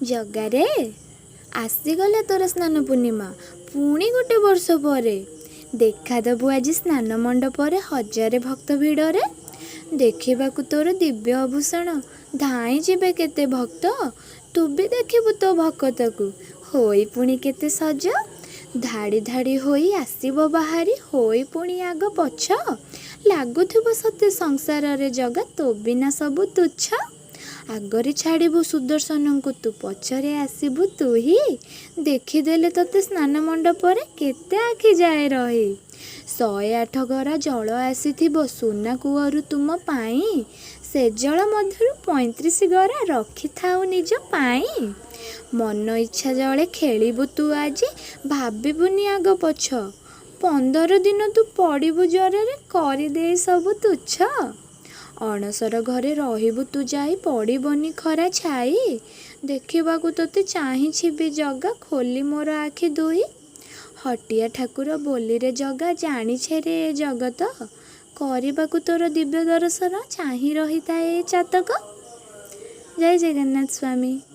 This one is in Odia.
ଜଗାରେ ଆସିଗଲା ତୋର ସ୍ନାନ ପୂର୍ଣ୍ଣିମା ପୁଣି ଗୋଟେ ବର୍ଷ ପରେ। ଦେଖାଦବୁ ଆଜି ସ୍ନାନ ମଣ୍ଡପରେ ହଜାରେ ଭକ୍ତ ଭିଡ଼ରେ। ଦେଖିବାକୁ ତୋର ଦିବ୍ୟ ଆଭୂଷଣ ଧାଇଁ ଯିବେ କେତେ ଭକ୍ତ। ତୁ ବି ଦେଖିବୁ ତୋ ଭକତକୁ ହୋଇ ପୁଣି କେତେ ସଜ। ଧାଡ଼ି ଧାଡ଼ି ହୋଇ ଆସିବ ବାହାରି ହୋଇ ପୁଣି ଆଗ ପଛ। ଲାଗୁଥିବ ସତେ ସଂସାରରେ ଜଗା ତୋ ବିନା ସବୁ ତୁଚ୍ଛ। ଆଗରେ ଛାଡ଼ିବୁ ସୁଦର୍ଶନଙ୍କୁ ତୁ ପଛରେ ଆସିବୁ ତୁହି। ଦେଖିଦେଲେ ତତେ ସ୍ନାନ ମଣ୍ଡପରେ କେତେ ଆଖି ଯାଏ ରହି। 108 ଗରା ଜଳ ଆସିଥିବ ସୁନା କୂଅରୁ ତୁମ ପାଇଁ। ସେ ଜଳ ମଧ୍ୟରୁ 35 ଗରା ରଖିଥାଉ ନିଜ ପାଇଁ। ମନ ଇଚ୍ଛା ଜଳେ ଖେଳିବୁ ତୁ ଆଜି ଭାବିବୁନି ଆଗ ପଛ। 15 ଦିନ ତୁ ପଡ଼ିବୁ ଜ୍ୱରରେ କରିଦେଇ ସବୁ ତୁଚ୍ଛ। ଅଣସର ଘରେ ରହିବୁ ତୁ ଯାଇ ପଡ଼ିବନି ଖରା ଛାଇ। ଦେଖିବାକୁ ତୋତେ ଚାହିଁଛି ଜଗା ଖୋଲି ମୋର ଆଖି ଦୁଇ। ହଟିଆ ଠାକୁର ବୋଲିରେ ଜଗା ଜାଣିଛେ ରେ ଏ ଜଗତ। କରିବାକୁ ତୋର ଦିବ୍ୟ ଦର୍ଶନ ଚାହିଁ ରହିଥାଏ ଏ ଚାତକ। ଜୟ ଜଗନ୍ନାଥ ସ୍ୱାମୀ।